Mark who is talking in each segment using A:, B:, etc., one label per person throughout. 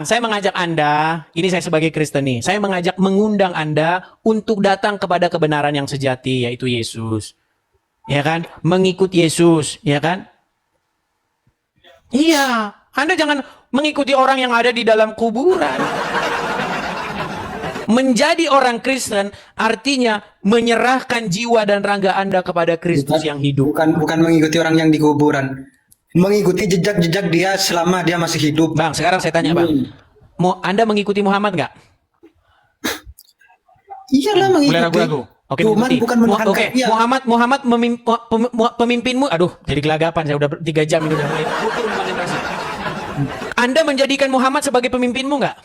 A: Saya mengajak Anda, ini saya sebagai Kristen nih, saya mengundang Anda untuk datang kepada kebenaran yang sejati, yaitu Yesus. Ya kan? Mengikut Yesus, ya kan? Iya, Anda jangan mengikuti orang yang ada di dalam kuburan. Menjadi orang Kristen artinya menyerahkan jiwa dan raga Anda kepada Kristus yang hidup.
B: Bukan mengikuti orang yang di kuburan. Mengikuti jejak-jejak dia selama dia masih hidup.
A: Bang, sekarang saya tanya Bang. Anda mengikuti Muhammad nggak?
B: Iyalah mengikuti.
A: Mulai ragu-ragu. Oke,
B: Cuman bukan menekan
A: Oke,
B: dia.
A: Muhammad pemimpinmu. Aduh, jadi gelagapan. Saya udah 3 jam ini udah mulai. Anda menjadikan Muhammad sebagai pemimpinmu nggak?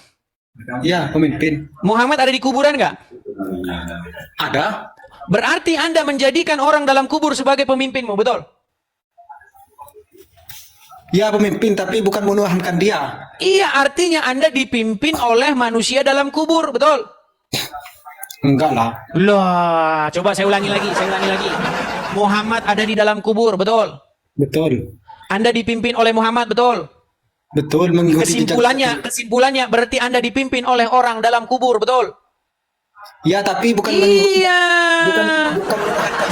B: Iya, pemimpin.
A: Muhammad ada di kuburan nggak?
B: Ada.
A: Berarti Anda menjadikan orang dalam kubur sebagai pemimpinmu, betul?
B: Ya pemimpin, tapi bukan menuhankan dia.
A: Iya, artinya Anda dipimpin oleh manusia dalam kubur, betul?
B: Enggak lah.
A: Lah, coba saya ulangi lagi. Muhammad ada di dalam kubur, betul?
B: Betul.
A: Anda dipimpin oleh Muhammad, betul?
B: Betul, mengikuti
A: Kesimpulannya berarti Anda dipimpin oleh orang dalam kubur, betul?
B: Ya, tapi bukan
A: Iya.
B: bukan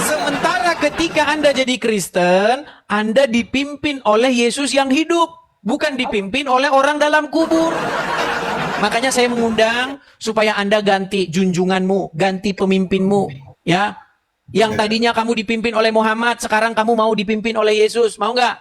A: Sementara ketika Anda jadi Kristen, Anda dipimpin oleh Yesus yang hidup, bukan dipimpin oleh orang dalam kubur. Makanya saya mengundang supaya Anda ganti junjunganmu, ganti pemimpinmu, ya. Yang tadinya kamu dipimpin oleh Muhammad, sekarang kamu mau dipimpin oleh Yesus, mau nggak?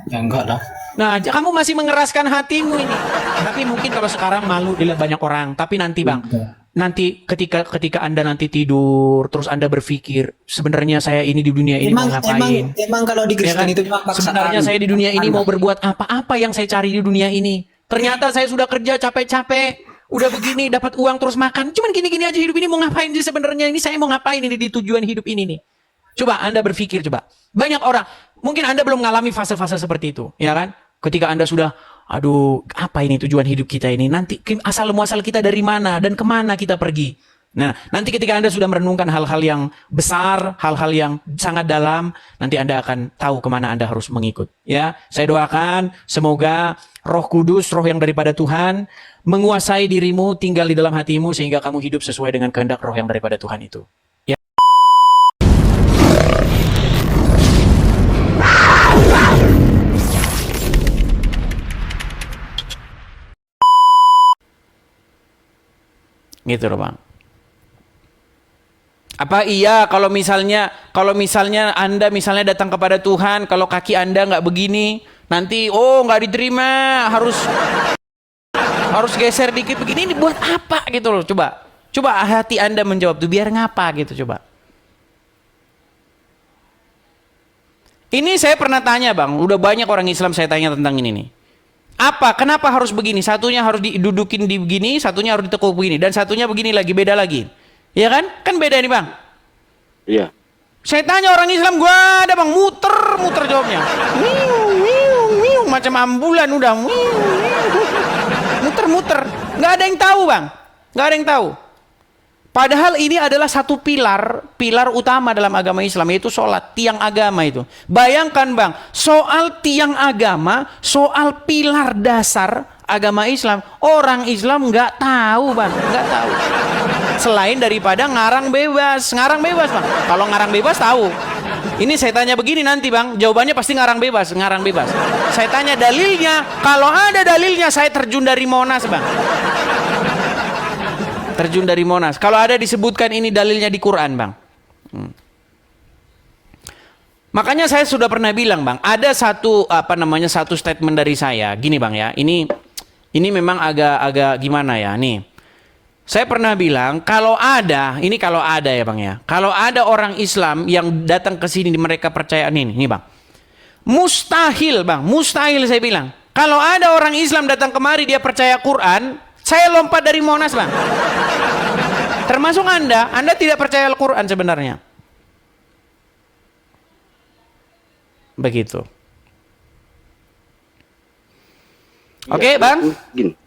B: Ya enggak lah.
A: Nah, kamu masih mengeraskan hatimu ini. Tapi mungkin kalau sekarang malu dilihat banyak orang. Tapi nanti Bang, nanti ketika Anda nanti tidur, terus Anda berpikir, sebenarnya saya ini di dunia ini mau ngapain?
B: Emang kalau di Kristen itu memang paksaan.
A: Sebenarnya saya di dunia ini mau berbuat apa yang saya cari di dunia ini? Ternyata saya sudah kerja capek-capek, udah begini, dapat uang terus makan. Cuman gini-gini aja hidup ini mau ngapain sih sebenarnya? Ini saya mau ngapain ini di tujuan hidup ini nih? Coba Anda berpikir, coba. Banyak orang, mungkin Anda belum mengalami fase-fase seperti itu, ya kan? Ketika Anda sudah, aduh, apa ini tujuan hidup kita ini? Nanti asal-muasal kita dari mana dan kemana kita pergi? Nah, nanti ketika Anda sudah merenungkan hal-hal yang besar, hal-hal yang sangat dalam, nanti Anda akan tahu kemana Anda harus mengikut. Ya, saya doakan semoga Roh Kudus, Roh yang daripada Tuhan, menguasai dirimu, tinggal di dalam hatimu, sehingga kamu hidup sesuai dengan kehendak Roh yang daripada Tuhan itu. Ya. Gitu loh Bang. Apa iya kalau misalnya Anda misalnya datang kepada Tuhan, kalau kaki Anda nggak begini, nanti nggak diterima, harus geser dikit begini, ini buat apa gitu loh? Coba hati Anda menjawab tuh, biar ngapa gitu coba. Ini saya pernah tanya Bang, udah banyak orang Islam saya tanya tentang ini nih. Kenapa harus begini? Satunya harus didudukin di begini, satunya harus ditekuk begini, dan satunya begini lagi, beda lagi. Ya kan? Kan beda nih Bang. Iya. Saya tanya orang Islam, gua ada Bang, muter jawabnya. Macam ambulan udah. Muter. Nggak ada yang tahu Bang. Nggak ada yang tahu. Padahal ini adalah satu pilar utama dalam agama Islam, yaitu sholat, tiang agama itu. Bayangkan Bang, soal tiang agama, soal pilar dasar agama Islam, orang Islam nggak tahu Bang, nggak tahu. Selain daripada ngarang bebas Bang. Kalau ngarang bebas tahu. Ini saya tanya begini nanti Bang, jawabannya pasti ngarang bebas. Saya tanya dalilnya, kalau ada dalilnya saya terjun dari Monas Bang. Terjun dari Monas. Kalau ada disebutkan ini dalilnya di Quran Bang. Makanya saya sudah pernah bilang Bang, ada satu statement dari saya. Gini Bang ya, ini memang agak gimana ya nih. Saya pernah bilang kalau ada ya Bang ya. Kalau ada orang Islam yang datang ke sini mereka percaya ini Bang. Mustahil Bang, mustahil saya bilang. Kalau ada orang Islam datang kemari dia percaya Quran, saya lompat dari Monas Bang. Termasuk Anda tidak percaya Al-Quran sebenarnya. Begitu. Oke, Bang?
C: Gini.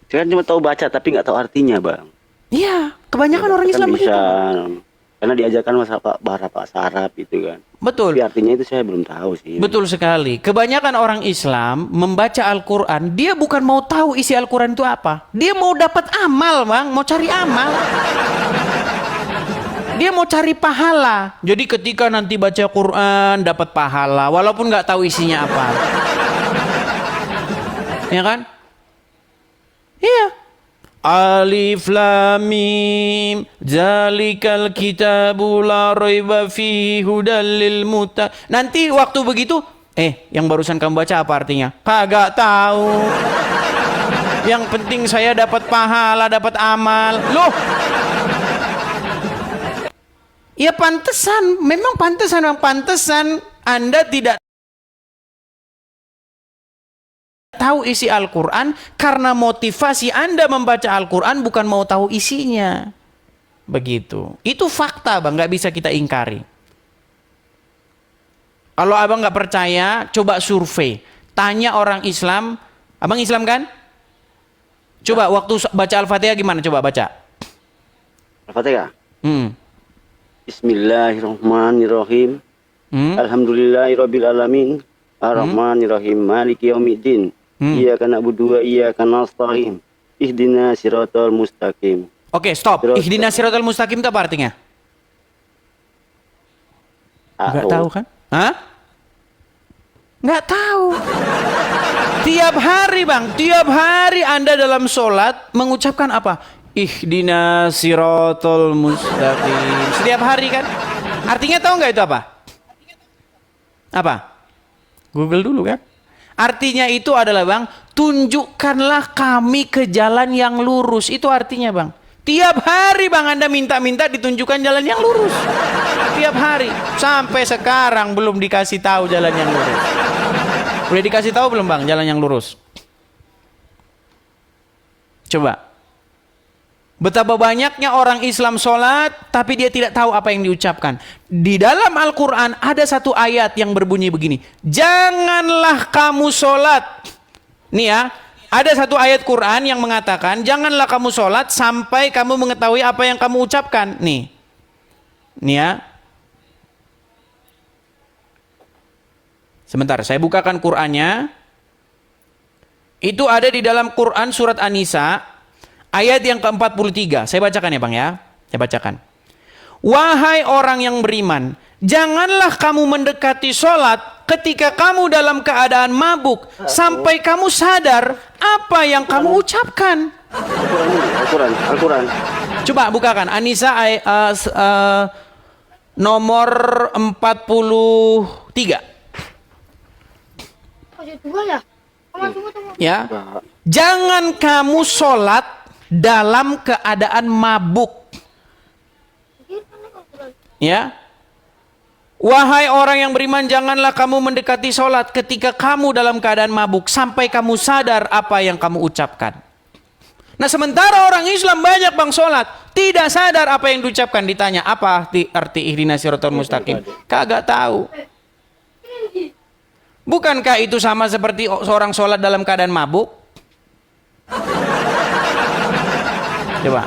C: Saya kan cuma tahu baca tapi nggak tahu artinya, Bang.
A: Iya, kebanyakan orang
C: Kan
A: Islam
C: bisa
A: begitu.
C: Karena diajarkan bahasa Arab itu kan.
A: Betul.
C: Tapi artinya itu saya belum tahu sih.
A: Betul sekali. Kebanyakan orang Islam membaca Al-Quran, dia bukan mau tahu isi Al-Quran itu apa. Dia mau dapat amal, Bang. Mau cari amal. Dia mau cari pahala. Jadi ketika nanti baca Quran, dapat pahala. Walaupun nggak tahu isinya apa. Ya kan? Iya. Alif Lam Mim Zalikal kitabu la raiba fihi hudal lil Nanti waktu begitu yang barusan kamu baca apa artinya? Kagak tahu. Yang penting saya dapat pahala, dapat amal. Loh. Ya pantesan, memang pantesan Anda tidak tahu isi Al-Quran karena motivasi Anda membaca Al-Quran bukan mau tahu isinya. Begitu. Itu fakta, Bang, nggak bisa kita ingkari. Kalau abang nggak percaya, coba survei. Tanya orang Islam. Abang Islam kan? Coba waktu baca Al-Fatihah gimana? Coba baca.
C: Al-Fatihah.
A: Hmm.
C: Bismillahirrahmanirrahim. Alhamdulillahirabbil alamin. Ar-Rahmanirrahim. Maliki yaumiddin. Iyyaka na'budu wa iyyaka nasta'in. Ihdinas siratal mustaqim.
A: Oke, stop. Ihdinas siratal mustaqim itu apa artinya? Nggak tahu kan? Hah? Nggak tahu. Tiap hari, Bang, tiap hari Anda dalam sholat mengucapkan apa? Ihdinas siratal mustaqim. Setiap hari kan? Artinya tahu nggak itu apa? Apa? Google dulu kan? Artinya itu adalah, Bang, tunjukkanlah kami ke jalan yang lurus. Itu artinya, Bang. Tiap hari, Bang, Anda minta-minta ditunjukkan jalan yang lurus. Tiap hari. Sampai sekarang belum dikasih tahu jalan yang lurus. Udah dikasih tahu belum, Bang, jalan yang lurus? Coba. Betapa banyaknya orang Islam sholat, tapi dia tidak tahu apa yang diucapkan. Di dalam Al-Quran ada satu ayat yang berbunyi begini. Janganlah kamu sholat. Nih ya, ada satu ayat Quran yang mengatakan, janganlah kamu sholat sampai kamu mengetahui apa yang kamu ucapkan. Nih ya. Sebentar, saya bukakan Qurannya. Itu ada di dalam Quran surat An-Nisa. Ayat yang ke-43, saya bacakan ya, Bang, ya. Saya bacakan. Wahai orang yang beriman, janganlah kamu mendekati sholat ketika kamu dalam keadaan mabuk sampai kamu sadar apa yang kamu ucapkan.
C: Al-Quran.
A: Coba bukakan An-Nisa nomor 43. Ya. Jangan kamu sholat dalam keadaan mabuk. Ya. Wahai orang yang beriman, janganlah kamu mendekati sholat ketika kamu dalam keadaan mabuk sampai kamu sadar apa yang kamu ucapkan. Nah, sementara orang Islam banyak, Bang, sholat tidak sadar apa yang diucapkan. Ditanya apa arti ihdinas siratal mustaqim, kagak tahu. Bukankah itu sama seperti seorang sholat dalam keadaan mabuk? Coba.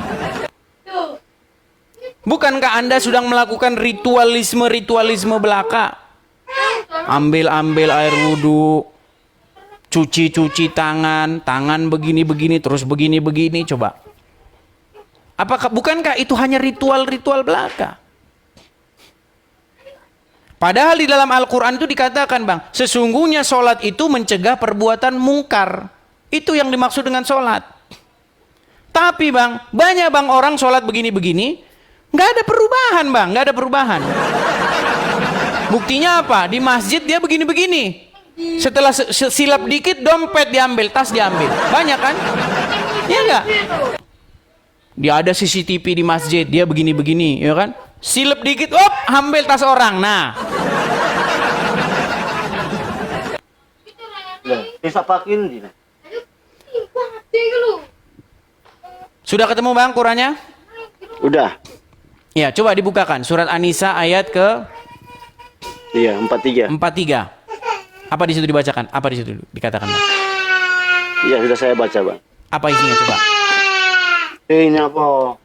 A: Bukankah Anda sedang melakukan ritualisme belaka? Ambil air wudhu, cuci tangan begini, terus begini, coba. Bukankah itu hanya ritual belaka? Padahal di dalam Al-Quran itu dikatakan, Bang, sesungguhnya sholat itu mencegah perbuatan mungkar. Itu yang dimaksud dengan sholat. Tapi, Bang, banyak, Bang, orang sholat begini-begini, nggak ada perubahan, Bang, nggak ada perubahan. Buktinya apa? Di masjid dia begini-begini. Setelah silap dikit, dompet diambil, tas diambil. Banyak kan? Ya enggak? Dia ada CCTV di masjid, dia begini-begini, ya kan? Silap dikit, ambil tas orang. Nah.
C: Bisa pakin di.
A: Sudah ketemu, Bang, Qurannya?
C: Udah.
A: Ya, coba dibukakan surat An-Nisa ayat ke
C: 43.
A: Apa di situ dibacakan? Apa di situ dikatakan, Bang?
C: Iya, sudah saya baca, Bang.
A: Apa isinya, coba?
C: Ini apa?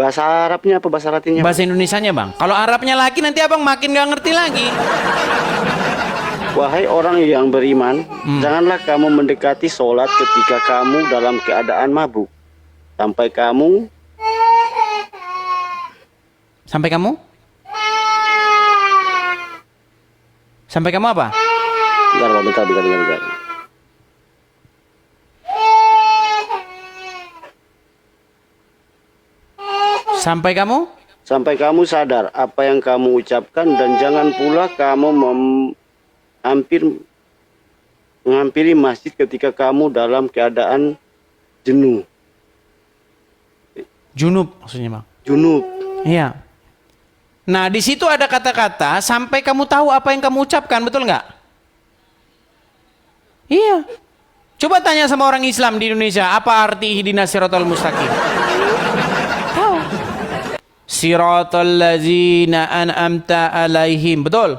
C: Bahasa Arabnya apa bahasa Latinnya?
A: Bahasa Indonesianya bang. Kalau Arabnya lagi nanti abang makin gak ngerti lagi.
C: Wahai orang yang beriman, janganlah kamu mendekati sholat ketika kamu dalam keadaan mabuk. Sampai kamu
A: Sampai kamu? Sampai kamu apa?
C: bentar.
A: Sampai kamu?
C: Sampai kamu sadar apa yang kamu ucapkan, dan jangan pula kamu menghampiri masjid ketika kamu dalam keadaan jenuh.
A: Junub maksudnya bang.
C: Junub.
A: Iya. Nah di situ ada kata-kata sampai kamu tahu apa yang kamu ucapkan, betul nggak? Iya. Coba tanya sama orang Islam di Indonesia, apa arti ihdinas siratal mustaqim? Tahu. Siratal ladzina an'amta alaihim, betul?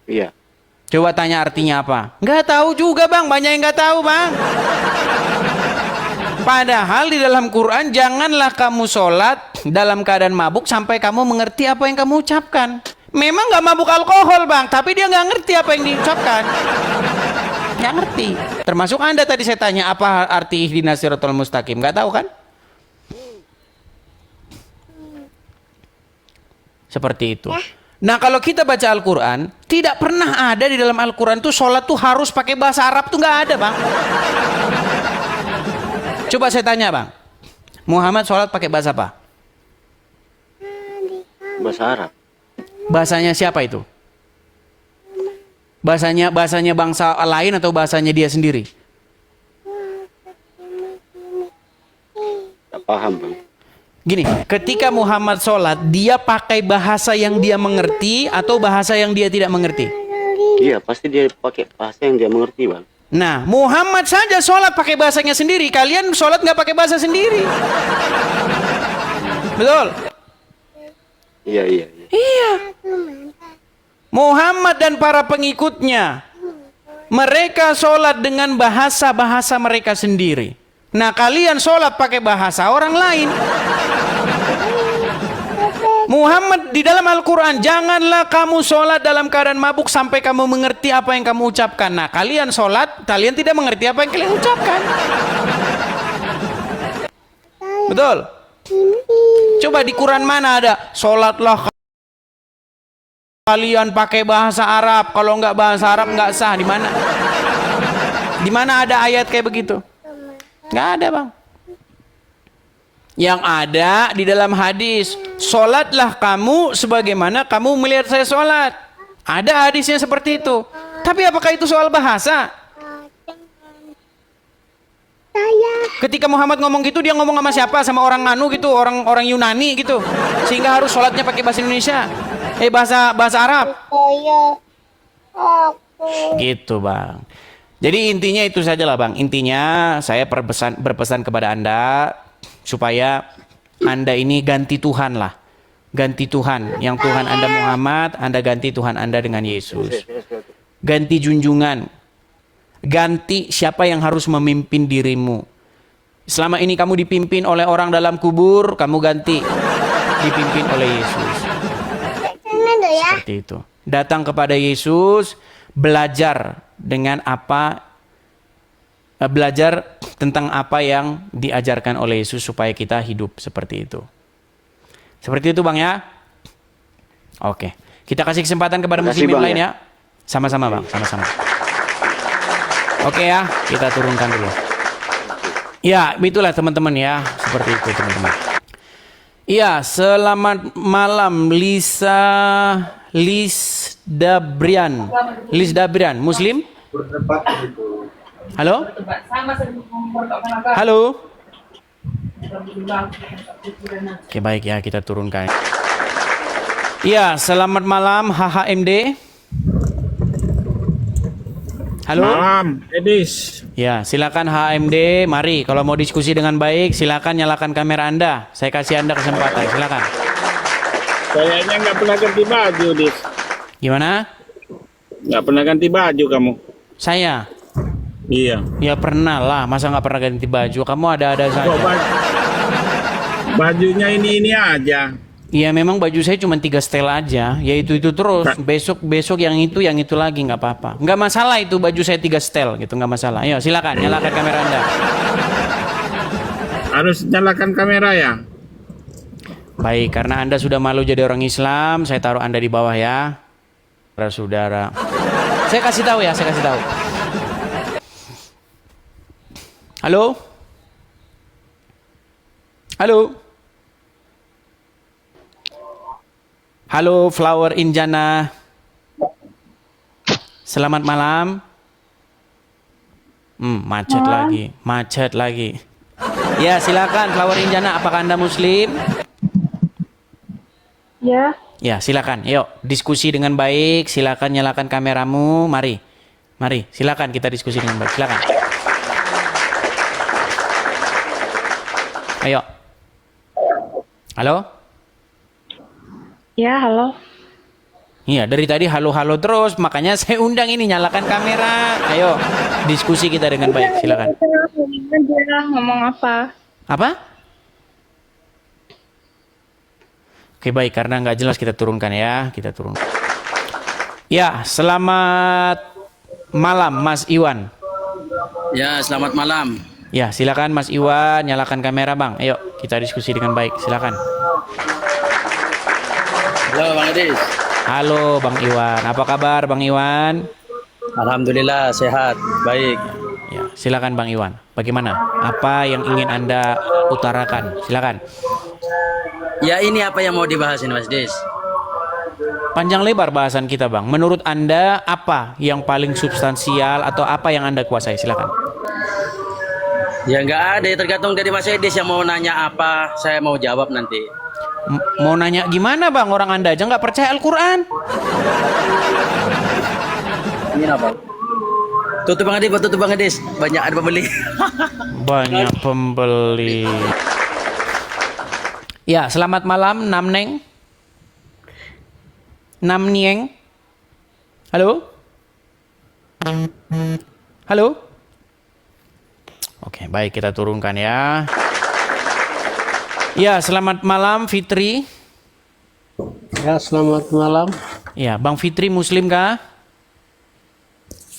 C: Iya.
A: Coba tanya artinya apa? Nggak tahu juga bang, banyak yang nggak tahu bang. Padahal di dalam Quran, janganlah kamu sholat dalam keadaan mabuk sampai kamu mengerti apa yang kamu ucapkan. Memang nggak mabuk alkohol bang, tapi dia nggak ngerti apa yang diucapkan. Nggak ngerti. Termasuk Anda tadi saya tanya apa arti ihdinas siratal mustaqim, nggak tahu kan? Seperti itu. Nah kalau kita baca Al-Quran, tidak pernah ada di dalam Al-Quran tuh sholat tuh harus pakai bahasa Arab tuh nggak ada bang. Coba saya tanya bang, Muhammad sholat pakai bahasa apa?
C: Bahasa Arab.
A: Bahasanya siapa itu? Bahasanya bangsa lain atau bahasanya dia sendiri?
C: Tak paham bang.
A: Gini, ketika Muhammad sholat, dia pakai bahasa yang dia mengerti atau bahasa yang dia tidak mengerti?
C: Iya, pasti dia pakai bahasa yang dia mengerti bang.
A: Nah, Muhammad saja sholat pakai bahasanya sendiri. Kalian sholat nggak pakai bahasa sendiri. Betul?
C: Iya.
A: Iya. Muhammad dan para pengikutnya, mereka sholat dengan bahasa-bahasa mereka sendiri. Nah, kalian sholat pakai bahasa orang lain. Muhammad di dalam Al-Quran, janganlah kamu sholat dalam keadaan mabuk sampai kamu mengerti apa yang kamu ucapkan. Nah, kalian sholat, kalian tidak mengerti apa yang kalian ucapkan. Betul? Coba di Quran mana ada sholatlah kalian pakai bahasa Arab, kalau nggak bahasa Arab nggak sah. Di mana? Di mana ada ayat kayak begitu? Nggak ada bang. Yang ada di dalam hadis, sholatlah kamu sebagaimana kamu melihat saya sholat. Ada hadisnya seperti itu. Tapi apakah itu soal bahasa? Ketika Muhammad ngomong gitu, dia ngomong sama siapa? Sama orang anu gitu, orang Yunani gitu, sehingga harus sholatnya pakai bahasa Indonesia, bahasa Arab. Gitu bang. Jadi intinya itu sajalah bang. Intinya saya berpesan kepada Anda supaya Anda ini ganti Tuhan lah. Ganti Tuhan. Yang Tuhan Anda Muhammad, Anda ganti Tuhan Anda dengan Yesus. Ganti junjungan. Ganti siapa yang harus memimpin dirimu. Selama ini kamu dipimpin oleh orang dalam kubur, kamu ganti dipimpin oleh Yesus. Seperti itu. Datang kepada Yesus, belajar tentang apa yang diajarkan oleh Yesus supaya kita hidup seperti itu. Seperti itu bang ya. Oke, kita kasih kesempatan kepada muslimin lain ya. Sama-sama bang, sama-sama. Oke ya, kita turunkan dulu. Ya, itulah teman-teman ya, seperti itu teman-teman. Iya, selamat malam Lisdabrian, Muslim? Halo? Halo? Oke, baik ya, kita turunkan. Iya, selamat malam HHMD. Halo?
D: Malam, Edis.
A: Ya, silakan HMD. Mari, kalau mau diskusi dengan baik, silakan nyalakan kamera Anda. Saya kasih Anda kesempatan. Silakan.
D: Kayaknya nggak pernah ganti baju, Dis.
A: Gimana?
D: Nggak pernah ganti baju kamu.
A: Saya?
D: Iya.
A: Ya pernah lah. Masa nggak pernah ganti baju? Kamu ada-ada saja.
D: Kok baju, Bajunya ini aja.
A: Iya memang baju saya cuma 3 setel aja, yaitu itu terus. Besok yang itu lagi nggak apa-apa. Nggak masalah itu baju saya 3 setel gitu, nggak masalah. Ayo silakan nyalakan kamera Anda.
D: Harus nyalakan kamera ya.
A: Baik, karena Anda sudah malu jadi orang Islam, saya taruh Anda di bawah ya. Saudara. Saya kasih tahu ya, saya kasih tahu. Halo? Halo? Halo Flower Injana. Selamat malam. Macet lagi. Ya, silakan Flower Injana, apakah Anda muslim?
E: Ya.
A: Ya, silakan. Yuk, diskusi dengan baik. Silakan nyalakan kameramu. Mari. Silakan kita diskusi dengan baik. Silakan. Ayo. Halo?
E: Ya, halo.
A: Iya, dari tadi halo-halo terus. Makanya saya undang ini, nyalakan kamera. Ayo, diskusi kita dengan baik. Silakan.
E: Dia ngomong apa?
A: Apa? Oke, baik. Karena nggak jelas kita turunkan ya. Kita turun. Ya, selamat malam Mas Iwan.
F: Ya, selamat malam.
A: Ya, silakan Mas Iwan, nyalakan kamera Bang. Ayo, kita diskusi dengan baik. Silakan.
F: Halo Bang Edis.
A: Halo Bang Iwan. Apa kabar Bang Iwan?
F: Alhamdulillah sehat, baik.
A: Ya, silakan Bang Iwan. Bagaimana? Apa yang ingin Anda utarakan? Silakan.
F: Ya, ini apa yang mau dibahas ini Mas Des?
A: Panjang lebar bahasan kita Bang. Menurut Anda apa yang paling substansial atau apa yang Anda kuasai? Silakan.
F: Ya nggak ada, tergantung dari Mas Edis yang mau nanya apa, saya mau jawab nanti.
A: Mau nanya gimana Bang? Orang Anda aja nggak percaya Al-Quran.
F: Ini apa? Tutup Bang Edis, banyak ada pembeli.
A: Banyak pembeli. Ya, selamat malam Namneng. Namnieng. Halo? Halo? Oke, baik kita turunkan ya. Ya, selamat malam Fitri.
G: Ya, selamat malam.
A: Ya, Bang Fitri muslim kah?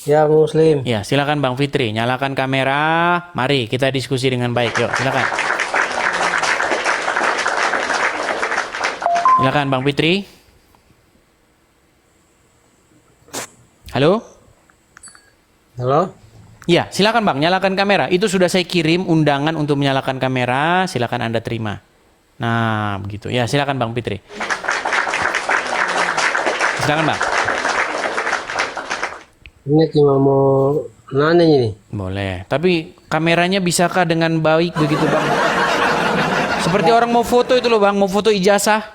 G: Ya, muslim.
A: Ya, silakan Bang Fitri, nyalakan kamera. Mari kita diskusi dengan baik. Yuk, silakan. Silakan Bang Fitri. Halo?
G: Halo?
A: Ya, silakan Bang, nyalakan kamera. Itu sudah saya kirim undangan untuk menyalakan kamera, silakan Anda terima. Nah, begitu. Ya, silakan Bang Fitri. Silakan Bang.
G: Ini cuma mau nanya ini.
A: Boleh, tapi kameranya bisakah dengan baik begitu Bang? Seperti orang mau foto itu loh Bang, mau foto ijazah.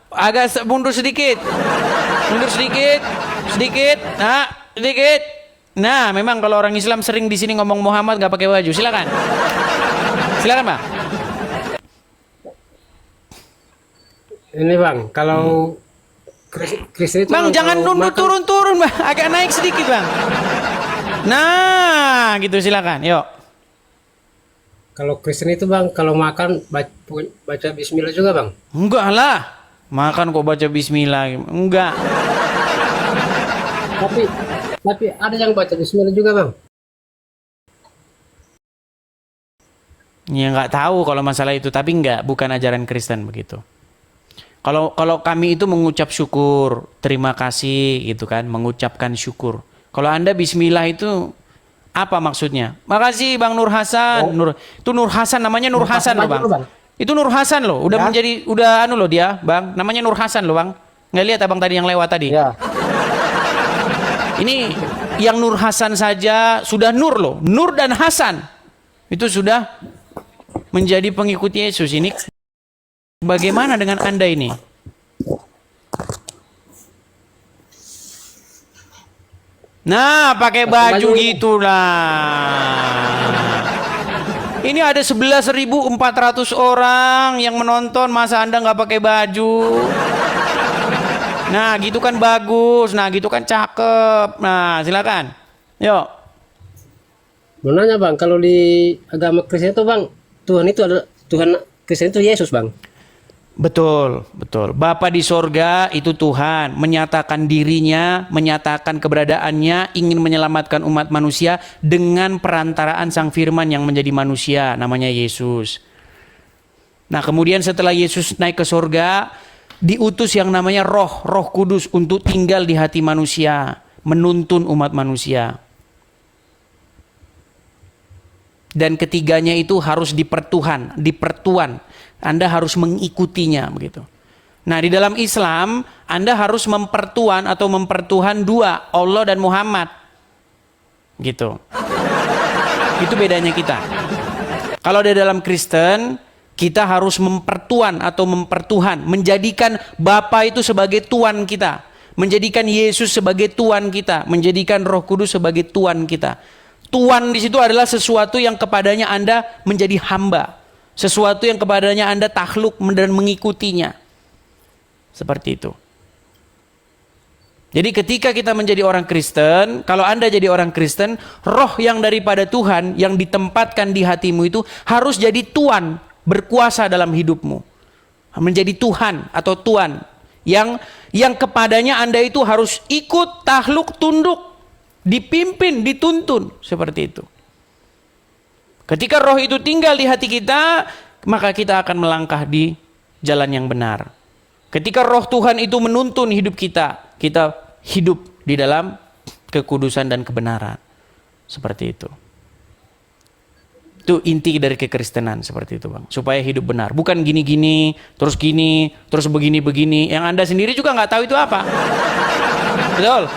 A: Agak mundur sedikit. Mundur sedikit. Sedikit. Nah, memang kalau orang Islam sering di sini ngomong Muhammad nggak pakai baju. Silakan. Silakan, Bang.
G: Ini Bang, kalau Kristen itu
A: Bang, jangan nunduk turun, Bang. Agak naik sedikit, Bang. Nah, gitu silakan. Yuk.
G: Kalau Kristen itu Bang, kalau makan baca bismillah juga Bang?
A: Enggak lah. Makan kok baca bismillah. Enggak.
G: Tapi ada yang baca bismillah juga Bang?
A: Ya nggak tahu kalau masalah itu, tapi bukan ajaran Kristen begitu. Kalau kami itu mengucap syukur, terima kasih gitu kan, mengucapkan syukur. Kalau Anda bismillah itu apa maksudnya? Makasih Bang Nur Hasan. Itu Nur Hasan, namanya Nur Hasan loh Bang. Itu Nur Hasan loh, udah anu loh dia, Bang. Namanya Nur Hasan loh Bang. Nggak lihat Abang tadi yang lewat tadi?
G: Ya.
A: Ini yang Nur Hasan saja sudah Nur loh. Nur dan Hasan itu sudah menjadi pengikut Yesus. Ini bagaimana dengan Anda ini? Nah, pakai baju gitulah. Ini ada 11.400 orang yang menonton, masa Anda nggak pakai baju? Nah, gitu kan bagus. Nah, gitu kan cakep. Nah, silakan. Yuk.
G: Mau nanya Bang, kalau di agama Kristen itu Bang, Tuhan itu adalah Tuhan Kristen itu Yesus bang.
A: Betul, betul. Bapa di sorga itu Tuhan, menyatakan dirinya, menyatakan keberadaannya, ingin menyelamatkan umat manusia dengan perantaraan Sang Firman yang menjadi manusia, namanya Yesus. Nah, kemudian setelah Yesus naik ke sorga, diutus yang namanya Roh Kudus untuk tinggal di hati manusia, menuntun umat manusia. Dan ketiganya itu harus dipertuan. Anda harus mengikutinya begitu. Nah, di dalam Islam Anda harus mempertuan atau mempertuhan dua, Allah dan Muhammad. Gitu. Itu bedanya kita. Kalau di dalam Kristen, kita harus mempertuan atau mempertuhan, menjadikan Bapa itu sebagai Tuan kita, menjadikan Yesus sebagai Tuan kita, menjadikan Roh Kudus sebagai Tuan kita. Tuan di situ adalah sesuatu yang kepadanya Anda menjadi hamba. Sesuatu yang kepadanya Anda takluk dan mengikutinya. Seperti itu. Jadi ketika kita menjadi orang Kristen, kalau Anda jadi orang Kristen, roh yang daripada Tuhan yang ditempatkan di hatimu itu harus jadi tuan, berkuasa dalam hidupmu. Menjadi Tuhan atau tuan yang kepadanya Anda itu harus ikut, takluk, tunduk, dipimpin, dituntun, seperti itu. Ketika roh itu tinggal di hati kita, maka kita akan melangkah di jalan yang benar. Ketika roh Tuhan itu menuntun hidup kita, kita hidup di dalam kekudusan dan kebenaran. Seperti itu. Itu inti dari kekristenan, seperti itu bang. Supaya hidup benar. Bukan gini-gini, terus begini-begini. Yang Anda sendiri juga nggak tahu itu apa. Betul?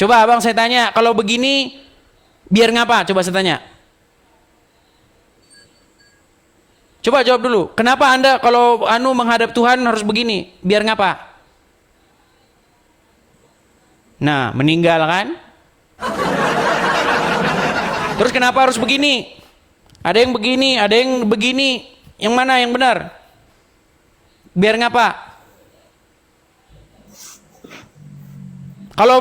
A: Coba abang saya tanya, kalau begini, biar ngapa? Coba saya tanya. Coba jawab dulu. Kenapa Anda kalau menghadap Tuhan harus begini? Biar ngapa? Nah, meninggal kan? Terus kenapa harus begini? Ada yang begini, ada yang begini. Yang mana yang benar? Biar ngapa?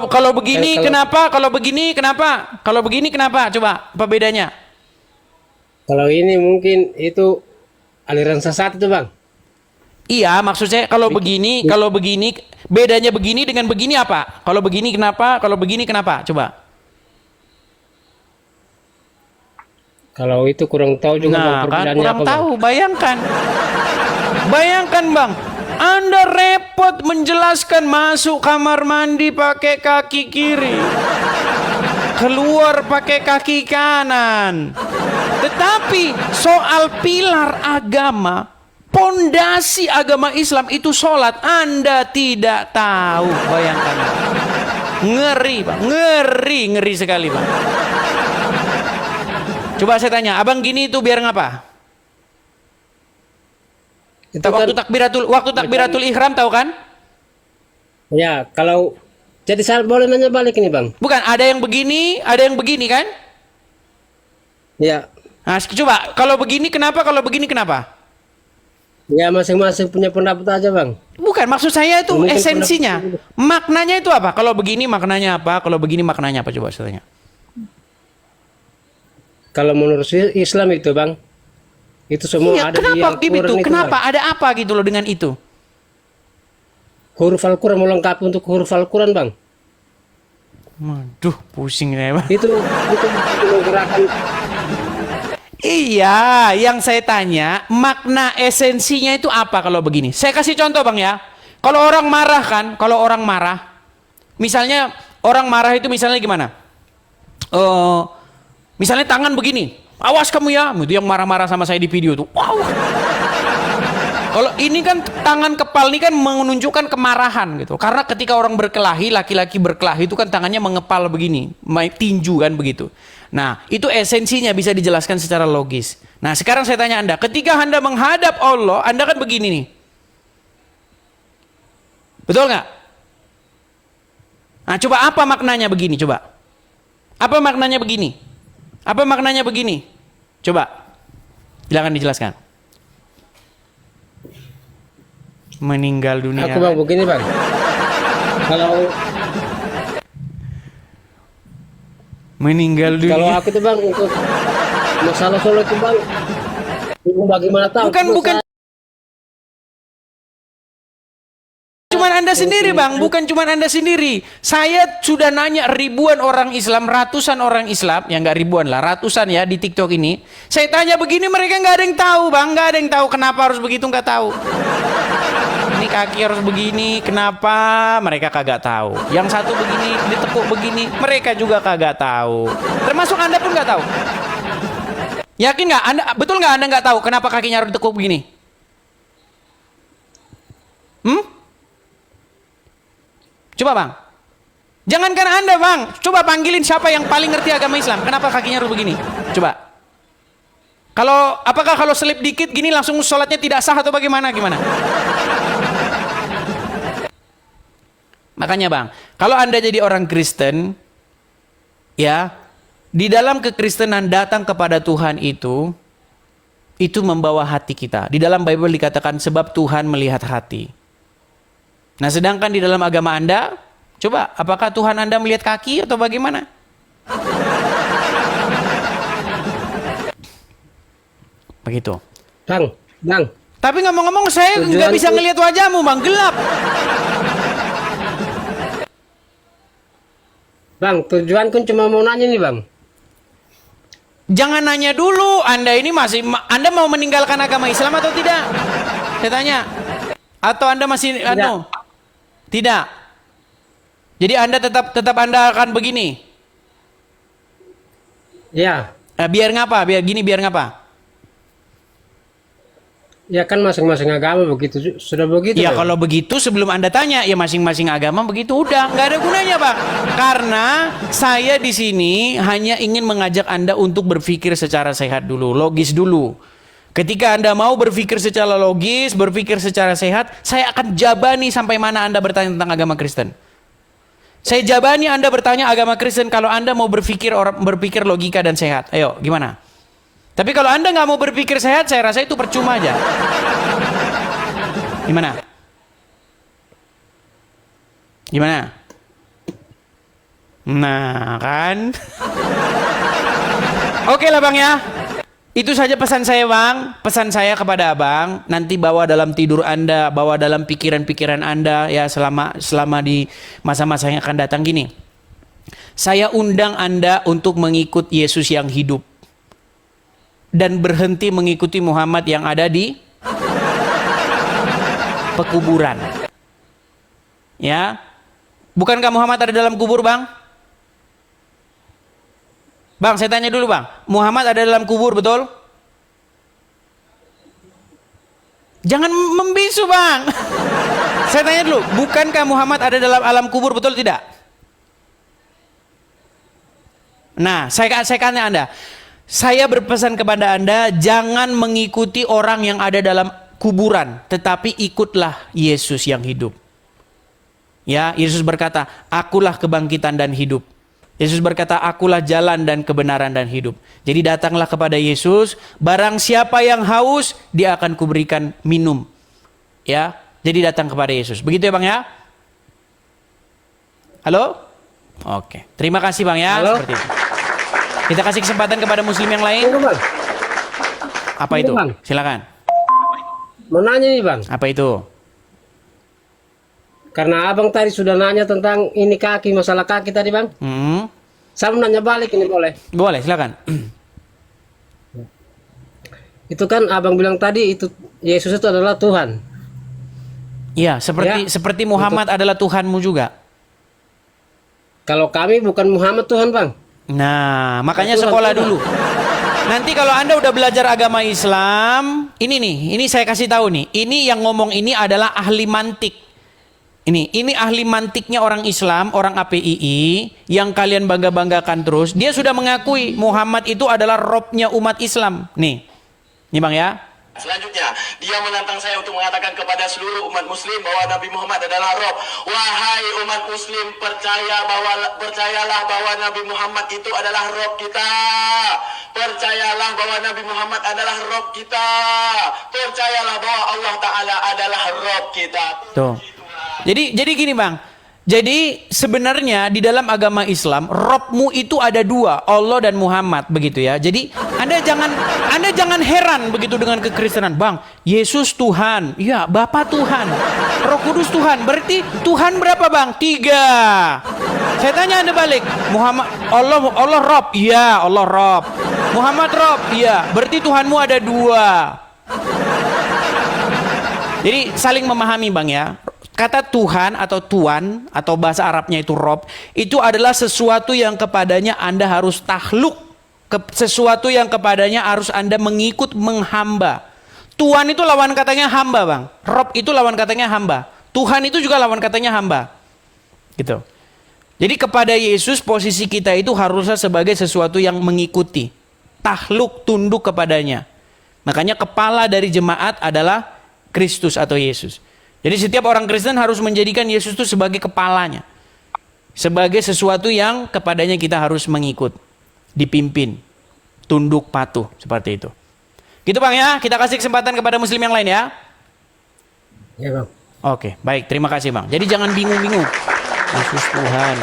A: Kalau begini kenapa? Kalau begini kenapa? Kalau begini kenapa? Coba, apa bedanya?
G: Kalau ini mungkin itu aliran sesat itu bang.
A: Iya, maksud saya kalau begini, bedanya begini dengan begini apa? Kalau begini kenapa? Kalau begini kenapa? Coba.
G: Kalau itu kurang tahu juga bang,
A: Nah, kan
G: perbedaannya
A: kurang
G: apa,
A: tahu. Bayangkan. Bayangkan bang, Anda repot menjelaskan masuk kamar mandi pakai kaki kiri, keluar pakai kaki kanan. Tetapi soal pilar agama, pondasi agama Islam itu sholat, Anda tidak tahu. Bayangkan. Ngeri bang, ngeri sekali bang. Coba saya tanya, abang gini itu biar ngapa?
G: Itu
A: Waktu takbiratul ihram tahu kan?
G: Ya, kalau jadi saya boleh nanya balik ini bang.
A: Bukan, ada yang begini kan?
G: Ya.
A: Nah, coba kalau begini kenapa? Kalau begini kenapa?
G: Ya masing-masing punya pendapat aja bang.
A: Bukan, maksud saya itu
G: Mungkin
A: esensinya. Maknanya itu apa? Kalau begini maknanya apa? Kalau begini maknanya apa? Coba saya tanya.
G: Kalau menurut Islam itu bang, itu semua
A: Iya,
G: ada di
A: kenapa
G: Al-Quran
A: gitu?
G: itu,
A: Kenapa?
G: Bang.
A: Ada apa gitu loh dengan itu?
G: Huruf Al-Quran melengkapi untuk huruf Al-Quran bang.
A: Waduh, pusing ya bang.
G: Itu menggerakkan.
A: Iya, yang saya tanya makna esensinya itu apa kalau begini? Saya kasih contoh bang ya. Kalau orang marah kan, misalnya orang marah itu misalnya gimana? Misalnya tangan begini, awas kamu ya, itu yang marah-marah sama saya di video tuh. Wow. Kalau ini kan tangan kepal ini kan menunjukkan kemarahan gitu. Karena ketika orang berkelahi, laki-laki berkelahi itu kan tangannya mengepal begini, tinju kan begitu. Nah, itu esensinya bisa dijelaskan secara logis. Nah, sekarang saya tanya Anda, ketika Anda menghadap Allah, Anda kan begini nih. Betul nggak? Nah, coba apa maknanya begini, coba. Apa maknanya begini? Apa maknanya begini? Coba, silakan dijelaskan. Meninggal dunia.
G: Aku bang begini bang. Kalau
A: meninggal dunia.
G: Kalau aku tuh bang untuk masalah sholat tuh bang, Bagaimana tahu?
A: Bukan cuman Anda sendiri, Bang. Bukan cuman Anda sendiri. Saya sudah nanya ribuan orang Islam, ratusan orang Islam, ya nggak ribuan lah, ratusan ya di TikTok ini. Saya tanya begini, mereka nggak ada yang tahu, Bang. Nggak ada yang tahu kenapa harus begitu, nggak tahu. Ini kaki harus begini, kenapa? Mereka kagak tahu. Yang satu begini, ditekuk begini, mereka juga kagak tahu. Termasuk Anda pun nggak tahu. Yakin nggak? Anda betul nggak Anda nggak tahu kenapa kakinya harus ditekuk begini? Coba Bang. Jangankan Anda Bang, coba panggilin siapa yang paling ngerti agama Islam. Kenapa kakinya harus begini? Coba. Apakah kalau selip dikit gini langsung sholatnya tidak sah atau bagaimana? Gimana? Makanya Bang, kalau Anda jadi orang Kristen, ya, di dalam kekristenan datang kepada Tuhan itu membawa hati kita. Di dalam Bible dikatakan sebab Tuhan melihat hati. Nah, sedangkan di dalam agama Anda, coba, apakah Tuhan Anda melihat kaki atau bagaimana? Begitu.
G: Bang.
A: Tapi ngomong-ngomong saya nggak bisa ngelihat wajahmu, Bang, gelap.
G: Bang, tujuanku cuma mau nanya nih, Bang.
A: Jangan nanya dulu, Anda mau meninggalkan agama Islam atau tidak? Saya tanya. Atau Anda masih Tidak. Jadi Anda tetap Anda akan begini.
G: Ya.
A: Biar ngapa? Biar ngapa?
G: Ya kan masing-masing agama begitu, sudah begitu.
A: Ya
G: Bang.
A: kalau begitu sebelum Anda tanya, ya masing-masing agama begitu udah, nggak ada gunanya Bang. Karena saya di sini hanya ingin mengajak Anda untuk berpikir secara sehat dulu, logis dulu. Ketika Anda mau berpikir secara logis, berpikir secara sehat, saya akan jabani sampai mana Anda bertanya tentang agama Kristen. Saya jabani Anda bertanya agama Kristen kalau Anda mau berpikir logika dan sehat. Ayo, gimana? Tapi kalau Anda nggak mau berpikir sehat, saya rasa itu percuma aja. Gimana? Gimana? Nah, kan? Oke lah Bang ya. Itu saja pesan saya Bang. Pesan saya kepada Abang, nanti bawa dalam tidur Anda, bawa dalam pikiran-pikiran Anda ya selama di masa-masa yang akan datang gini. Saya undang Anda untuk mengikut Yesus yang hidup. Dan berhenti mengikuti Muhammad yang ada di pekuburan. Ya. Bukankah Muhammad ada dalam kubur, Bang? Bang, saya tanya dulu, Bang. Muhammad ada dalam kubur, betul? Jangan membisu, Bang. Saya tanya dulu, bukankah Muhammad ada dalam alam kubur, betul tidak? Nah, saya tanya Anda. Saya berpesan kepada Anda, jangan mengikuti orang yang ada dalam kuburan, tetapi ikutlah Yesus yang hidup. Ya, Yesus berkata, akulah kebangkitan dan hidup. Yesus berkata, akulah jalan dan kebenaran dan hidup. Jadi datanglah kepada Yesus, barang siapa yang haus, dia akan kuberikan minum. Ya, jadi datang kepada Yesus. Begitu ya Bang ya? Halo? Oke, terima kasih Bang ya.
G: Halo?
A: Seperti itu. Kita kasih kesempatan kepada muslim yang lain.
G: Tunggu, Bang.
A: Apa itu?
G: Bang.
A: Silakan.
G: Mau nanya nih Bang.
A: Apa itu?
G: Karena Abang tadi sudah nanya tentang ini kaki, masalah kaki tadi Bang. Saya mau nanya balik ini boleh?
A: Boleh, silakan.
G: Itu kan Abang bilang tadi itu Yesus itu adalah Tuhan.
A: Iya, seperti Muhammad adalah Tuhanmu juga.
G: Kalau kami bukan Muhammad Tuhan Bang.
A: Nah, makanya
G: Tuhan,
A: sekolah
G: Tuhan.
A: dulu. Nanti kalau Anda udah belajar agama Islam, ini saya kasih tahu nih. Ini yang ngomong ini adalah ahli mantik. Ini ahli mantiknya orang Islam, orang APII yang kalian bangga-banggakan terus. Dia sudah mengakui Muhammad itu adalah robnya umat Islam. Nih Bang ya.
H: Selanjutnya, dia menantang saya untuk mengatakan kepada seluruh umat muslim bahwa Nabi Muhammad adalah Rob. Wahai umat muslim, percayalah bahwa Nabi Muhammad itu adalah Rob kita. Percayalah bahwa Nabi Muhammad adalah Rob kita. Percayalah bahwa Allah Ta'ala adalah Rob kita.
A: Tuh. Jadi gini Bang. Jadi sebenarnya di dalam agama Islam, Robmu itu ada dua, Allah dan Muhammad, begitu ya. Jadi Anda jangan heran begitu dengan kekristenan. Bang, Yesus Tuhan. Iya, Bapa Tuhan. Roh Kudus Tuhan. Berarti Tuhan berapa, Bang? 3. Saya tanya Anda balik. Allah Rob. Iya, Allah Rob. Muhammad Rob. Iya. Berarti Tuhanmu ada 2. Jadi saling memahami, Bang, ya. Kata Tuhan atau Tuan atau bahasa Arabnya itu Rob, itu adalah sesuatu yang kepadanya Anda harus takluk, sesuatu yang kepadanya harus Anda mengikut, menghamba. Tuan itu lawan katanya hamba, Bang. Rob itu lawan katanya hamba. Tuhan itu juga lawan katanya hamba. Gitu. Jadi kepada Yesus posisi kita itu harusnya sebagai sesuatu yang mengikuti, takluk, tunduk kepadanya. Makanya kepala dari jemaat adalah Kristus atau Yesus. Jadi setiap orang Kristen harus menjadikan Yesus itu sebagai kepalanya. Sebagai sesuatu yang kepadanya kita harus mengikut, dipimpin, tunduk, patuh, seperti itu. Gitu, Bang, ya. Kita kasih kesempatan kepada muslim yang lain, ya.
G: Ya, Bang.
A: Oke, baik. Terima kasih, Bang. Jadi jangan bingung-bingung. Yesus Tuhan,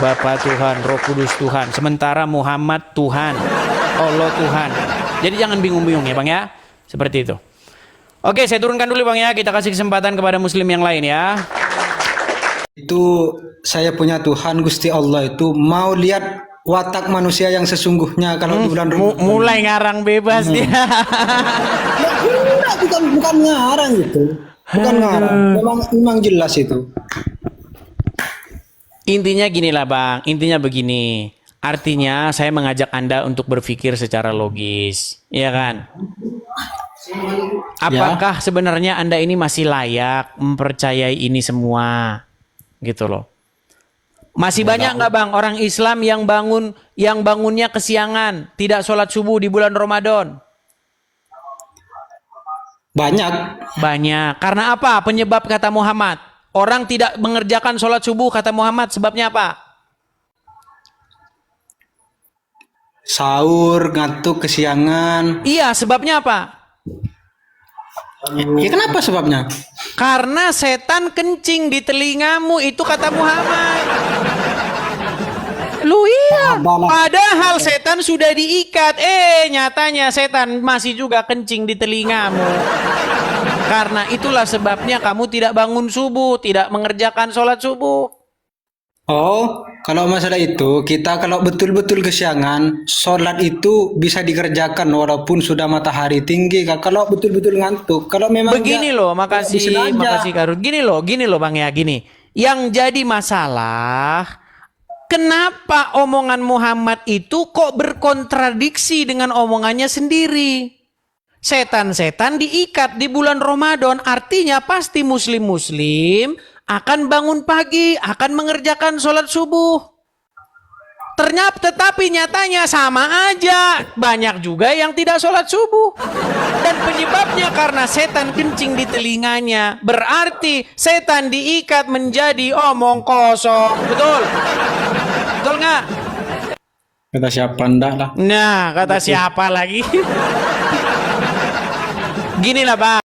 A: Bapa Tuhan, Roh Kudus Tuhan. Sementara Muhammad Tuhan, Allah Tuhan. Jadi jangan bingung-bingung, ya, Bang, ya. Seperti itu. Oke, saya turunkan dulu, Bang, ya. Kita kasih kesempatan kepada muslim yang lain, ya.
B: Itu saya punya Tuhan Gusti Allah itu mau lihat watak manusia yang sesungguhnya kalau di bulan Ramadan.
A: Mulai ngarang bebas dia.
B: Bukan ngarang itu. Bukan ngarang. Memang jelas itu.
A: Intinya gini lah, Bang. Intinya begini. Artinya saya mengajak Anda untuk berpikir secara logis. Iya kan? Apakah sebenarnya Anda ini masih layak mempercayai ini semua? Gitu loh. Masih banyak nggak, Bang, orang Islam yang bangunnya kesiangan, tidak sholat subuh di bulan Ramadan?
B: Banyak.
A: Banyak. Karena apa? Penyebab kata Muhammad. Orang tidak mengerjakan sholat subuh kata Muhammad. Sebabnya apa?
B: Sahur, ngantuk, kesiangan.
A: Iya, sebabnya apa?
B: Ya kenapa sebabnya?
A: Karena setan kencing di telingamu, itu kata Muhammad. Lu iya. Padahal setan sudah diikat. Nyatanya setan masih juga kencing di telingamu. Karena itulah sebabnya kamu tidak bangun subuh, tidak mengerjakan sholat subuh.
B: Oh, kalau masalah itu, kita kalau betul-betul kesiangan, sholat itu bisa dikerjakan walaupun sudah matahari tinggi. Kalau betul-betul ngantuk, kalau memang
A: begini loh, makasih Karun. Gini loh, Bang, ya, gini. Yang jadi masalah, kenapa omongan Muhammad itu kok berkontradiksi dengan omongannya sendiri? Setan-setan diikat di bulan Ramadan, artinya pasti muslim-muslim akan bangun pagi, akan mengerjakan sholat subuh. Tetapi nyatanya sama aja. Banyak juga yang tidak sholat subuh. Dan penyebabnya karena setan kencing di telinganya. Berarti setan diikat menjadi omong kosong. Betul? Betul nggak?
B: kata siapa ndak lah.
A: Nah, kata siapa lagi? Gini lah, Bang.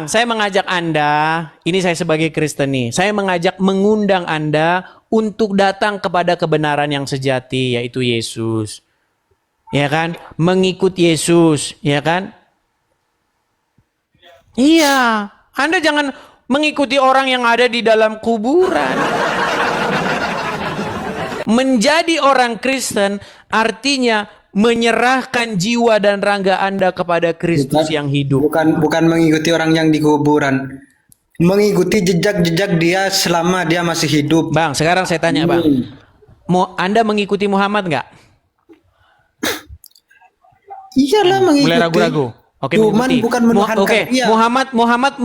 A: Saya mengajak Anda, ini saya sebagai Kristen nih, saya mengundang Anda untuk datang kepada kebenaran yang sejati, yaitu Yesus. Ya kan? Mengikut Yesus, ya kan? Iya, Anda jangan mengikuti orang yang ada di dalam kuburan. Menjadi orang Kristen artinya menyerahkan jiwa dan raga Anda kepada Kristus yang hidup.
B: Bukan mengikuti orang yang di kuburan. Mengikuti jejak-jejak dia selama dia masih hidup.
A: Bang, sekarang saya tanya, Bang. Anda mengikuti Muhammad nggak?
B: Iyalah mengikuti.
A: Mulai ragu-ragu. Oke,
B: cuman
A: mengikuti.
B: bukan menuhankan dia.
A: Muhammad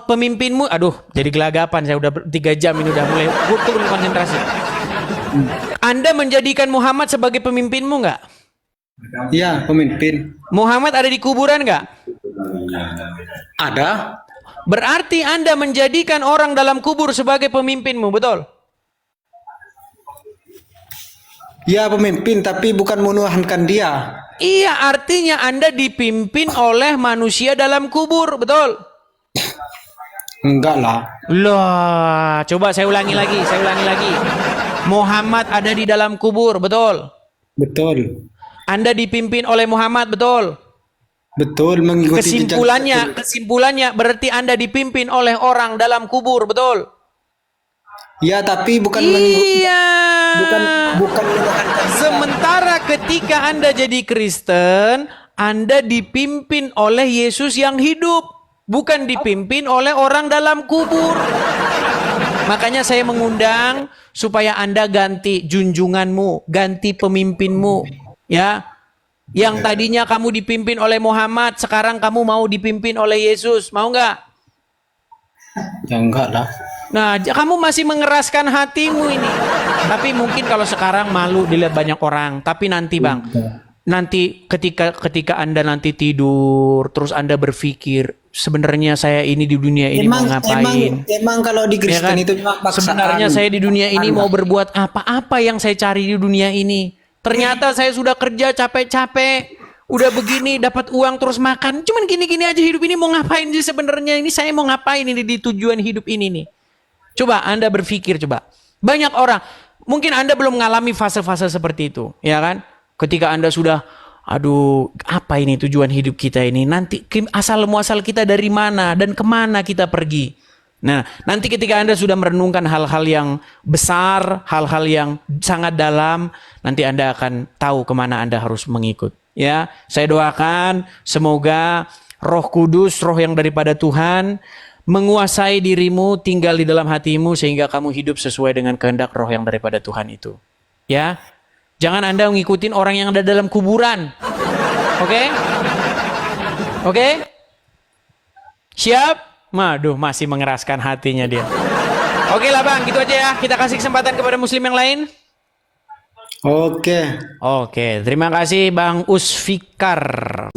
A: pemimpinmu. Aduh, jadi gelagapan. Saya udah 3 jam ini udah mulai turun konsentrasi. Anda menjadikan Muhammad sebagai pemimpinmu nggak?
B: Iya, pemimpin.
A: Muhammad ada di kuburan nggak?
B: Ada.
A: Berarti Anda menjadikan orang dalam kubur sebagai pemimpinmu, betul?
B: Ya, pemimpin, tapi bukan menuhankan dia.
A: Iya, artinya Anda dipimpin oleh manusia dalam kubur, betul?
B: Enggak lah.
A: Loh, coba saya ulangi lagi. Muhammad ada di dalam kubur, betul?
B: Betul.
A: Anda dipimpin oleh Muhammad, betul?
B: Betul, mengikuti jejak.
A: Kesimpulannya berarti Anda dipimpin oleh orang dalam kubur, betul?
B: Ya, tapi bukan
A: Iya.
B: bukan menuhankan.
A: Sementara ketika Anda jadi Kristen, Anda dipimpin oleh Yesus yang hidup, bukan dipimpin oleh orang dalam kubur. Makanya saya mengundang supaya Anda ganti junjunganmu, ganti pemimpinmu, ya. Yang tadinya kamu dipimpin oleh Muhammad, sekarang kamu mau dipimpin oleh Yesus, mau nggak?
B: Ya enggak lah.
A: Nah, kamu masih mengeraskan hatimu ini. Tapi mungkin kalau sekarang malu dilihat banyak orang. Tapi nanti Bang, nanti ketika Anda nanti tidur, terus Anda berpikir, sebenarnya saya ini di dunia ini mau ngapain?
B: Emang kalau di Kristen
A: Ya kan?
B: itu memang paksaan.
A: Sebenarnya saya di dunia ini mau berbuat apa yang saya cari di dunia ini? Ternyata saya sudah kerja capek-capek, udah begini dapat uang terus makan. Cuman gini-gini aja hidup ini mau ngapain sih sebenarnya? Ini saya mau ngapain ini di tujuan hidup ini nih? Coba Anda berpikir coba. Banyak orang, mungkin Anda belum mengalami fase-fase seperti itu, ya kan? Ketika Anda sudah, aduh, apa ini tujuan hidup kita ini? Nanti asal-muasal kita dari mana dan kemana kita pergi? Nah, nanti ketika Anda sudah merenungkan hal-hal yang besar, hal-hal yang sangat dalam, nanti Anda akan tahu kemana Anda harus mengikut. Ya, saya doakan semoga Roh Kudus, Roh yang daripada Tuhan, menguasai dirimu, tinggal di dalam hatimu sehingga kamu hidup sesuai dengan kehendak Roh yang daripada Tuhan itu. Ya, jangan Anda ngikutin orang yang ada dalam kuburan. Oke? Oke? Siap? Waduh, masih mengeraskan hatinya dia. Oke lah Bang, gitu aja ya. Kita kasih kesempatan kepada muslim yang lain.
B: Oke.
A: Oke, terima kasih Bang Usfikar.